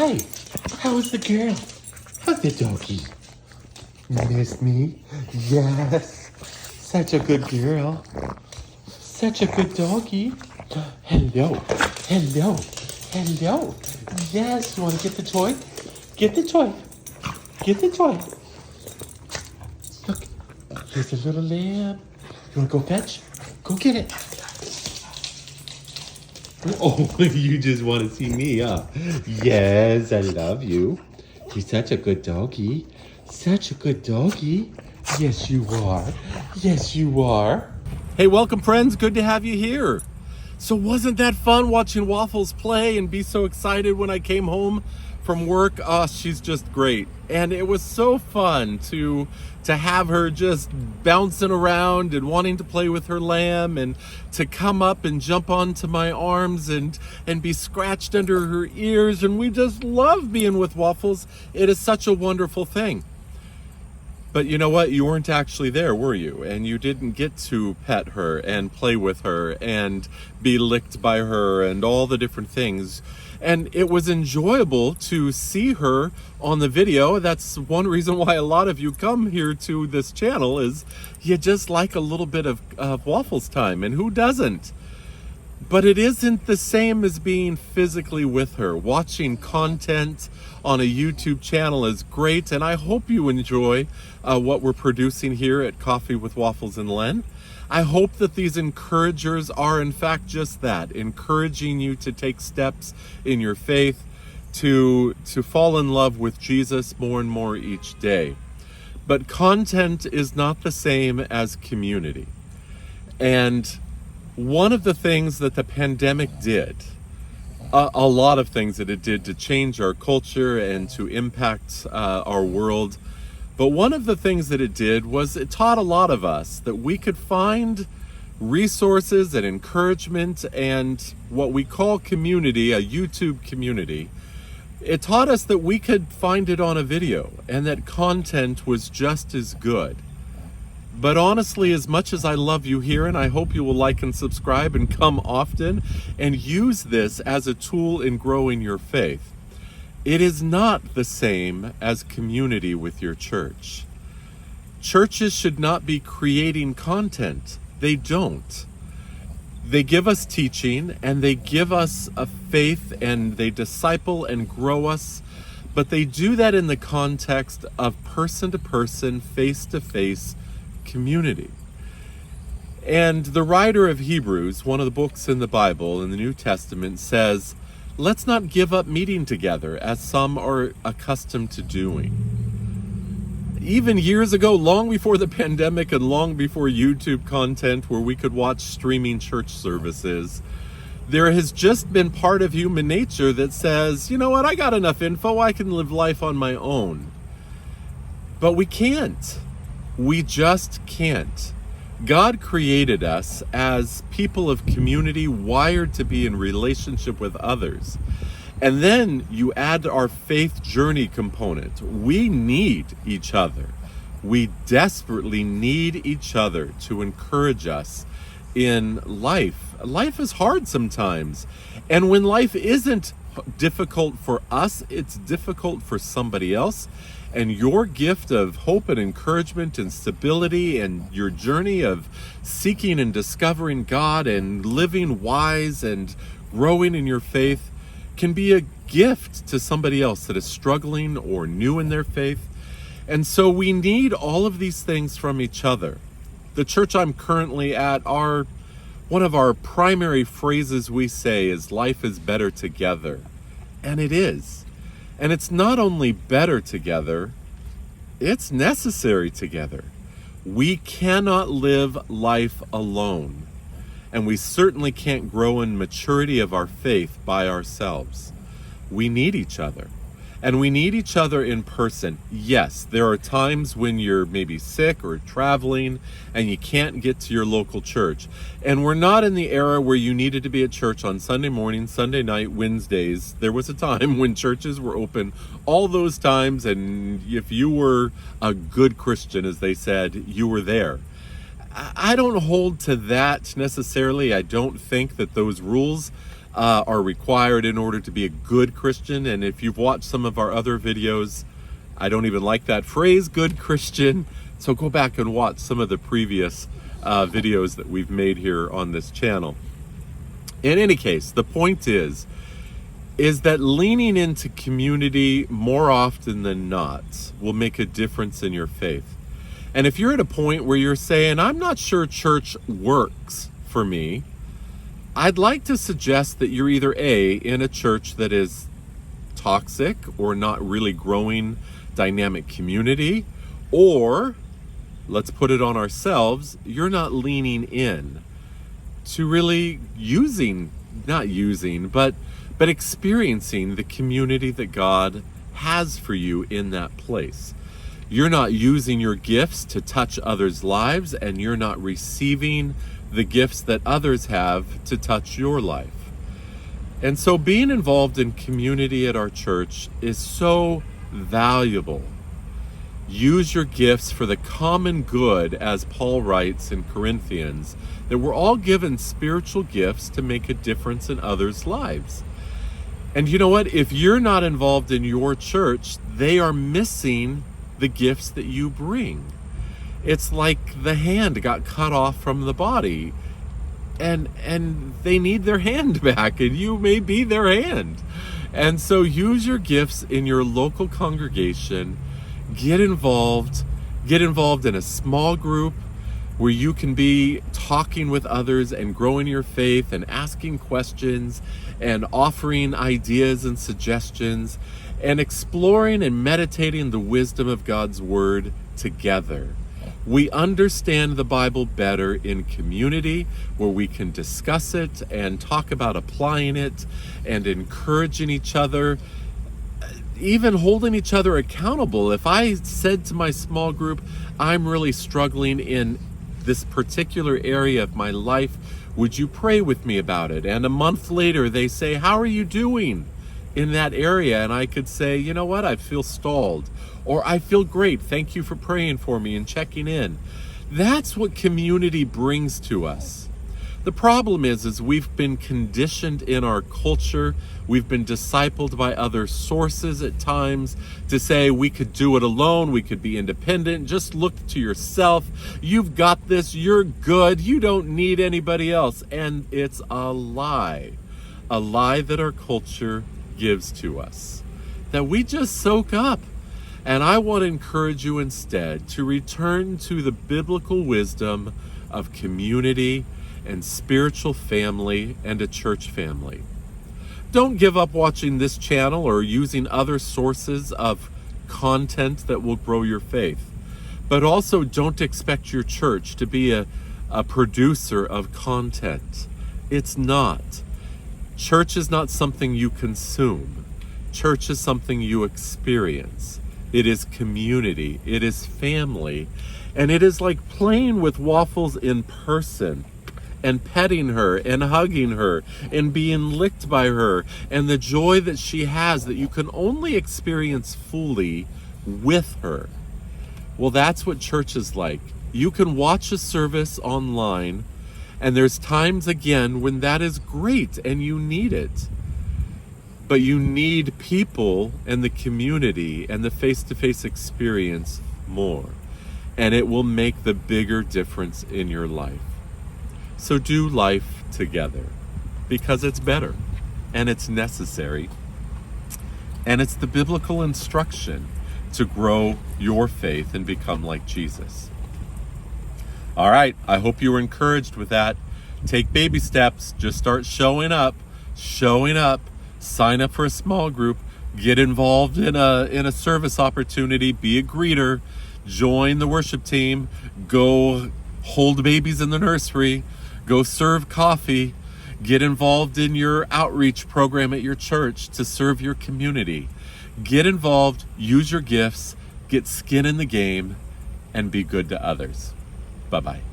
Hey, how was the girl? How's the doggy? Miss me? Yes. Such a good girl. Such a good doggy. Hello. Hello. Hello. Yes, you want to get the toy? Get the toy. Get the toy. Look, here's a little lamb. You want to go fetch? Go get it. Oh, you just want to see me, huh? Yes, I love you. You're such a good doggy. Such a good doggy. Yes, you are. Yes, you are. Hey, welcome, friends. Good to have you here. So wasn't that fun watching Waffles play and be so excited when I came home from work? Oh, she's just great. And it was so fun to have her just bouncing around and wanting to play with her lamb, and to come up and jump onto my arms and be scratched under her ears. And we just love being with Waffles. It is such a wonderful thing. But you know what? You weren't actually there, were you? And you didn't get to pet her and play with her and be licked by her and all the different things. And it was enjoyable to see her on the video. That's one reason why a lot of you come here to this channel, is you just like a little bit of Waffles time. And who doesn't? But it isn't the same as being physically with her. Watching content on a YouTube channel is great, and I hope you enjoy what we're producing here at Coffee with Waffles and Len. I hope that these encouragers are in fact just that, encouraging you to take steps in your faith, to fall in love with Jesus more and more each day. But content is not the same as community. And one of the things that the pandemic did, a lot of things that it did to change our culture and to impact our world, but one of the things that it did was it taught a lot of us that we could find resources and encouragement and what we call community, a YouTube community. It taught us that we could find it on a video and that content was just as good. But honestly, as much as I love you here, and I hope you will like and subscribe and come often and use this as a tool in growing your faith, it is not the same as community with your church. Churches should not be creating content. They don't. They give us teaching and they give us a faith and they disciple and grow us, but they do that in the context of person-to-person, face-to-face community. And the writer of Hebrews, one of the books in the Bible, in the New Testament, says, let's not give up meeting together as some are accustomed to doing. Even years ago, long before the pandemic and long before YouTube content where we could watch streaming church services, there has just been part of human nature that says, you know what, I got enough info, I can live life on my own. But we can't. We just can't. God created us as people of community, wired to be in relationship with others. And then you add our faith journey component. We need each other. We desperately need each other to encourage us in life. Life is hard sometimes. And when life isn't difficult for us, it's difficult for somebody else. And your gift of hope and encouragement and stability and your journey of seeking and discovering God and living wise and growing in your faith can be a gift to somebody else that is struggling or new in their faith. And so we need all of these things from each other. The church I'm currently at, one of our primary phrases we say is life is better together. And it is. And it's not only better together, it's necessary together. We cannot live life alone. And we certainly can't grow in maturity of our faith by ourselves. We need each other. And we need each other in person. Yes, there are times when you're maybe sick or traveling and you can't get to your local church. And we're not in the era where you needed to be at church on Sunday morning, Sunday night, Wednesdays. There was a time when churches were open all those times, and if you were a good Christian, as they said, you were there. I don't hold to that necessarily. I don't think that those rules are required in order to be a good Christian. And if you've watched some of our other videos, I don't even like that phrase, good Christian. So go back and watch some of the previous videos that we've made here on this channel. In any case, the point is that leaning into community more often than not will make a difference in your faith. And if you're at a point where you're saying, I'm not sure church works for me, I'd like to suggest that you're either A, in a church that is toxic or not really growing dynamic community, or, let's put it on ourselves, you're not leaning in to really but experiencing the community that God has for you in that place. You're not using your gifts to touch others' lives, and you're not receiving the gifts that others have to touch your life. And so being involved in community at our church is so valuable. Use your gifts for the common good, as Paul writes in Corinthians, that we're all given spiritual gifts to make a difference in others' lives. And you know what? If you're not involved in your church, they are missing the gifts that you bring. It's like the hand got cut off from the body, and they need their hand back, and you may be their hand. And so use your gifts in your local congregation. Get involved in a small group where you can be talking with others and growing your faith and asking questions and offering ideas and suggestions and exploring and meditating the wisdom of God's word together. We understand the Bible better in community, where we can discuss it and talk about applying it and encouraging each other, even holding each other accountable. If I said to my small group, I'm really struggling in this particular area of my life, would you pray with me about it? And a month later they say, how are you doing in that area? And I could say, you know what, I feel stalled, or I feel great, thank you for praying for me and checking in. That's what community brings to us. The problem is we've been conditioned in our culture, we've been discipled by other sources at times to say we could do it alone, we could be independent, just look to yourself, you've got this, you're good, you don't need anybody else. And it's a lie that our culture gives to us, that we just soak up. And I want to encourage you instead to return to the biblical wisdom of community and spiritual family and a church family. Don't give up watching this channel or using other sources of content that will grow your faith. But also don't expect your church to be a producer of content. It's not. Church is not something you consume. Church is something you experience. It is community. It is family. And it is like playing with Waffles in person, and petting her and hugging her and being licked by her, and the joy that she has that you can only experience fully with her. Well, that's what church is like. You can watch a service online, and there's times again when that is great and you need it. But you need people and the community and the face-to-face experience more. And it will make the bigger difference in your life. So do life together, because it's better and it's necessary, and it's the biblical instruction to grow your faith and become like Jesus. All right, I hope you were encouraged with that. Take baby steps. Just start showing up, sign up for a small group, get involved in a service opportunity, be a greeter, join the worship team, go hold babies in the nursery, go serve coffee, get involved in your outreach program at your church to serve your community. Get involved, use your gifts, get skin in the game, and be good to others. Bye-bye.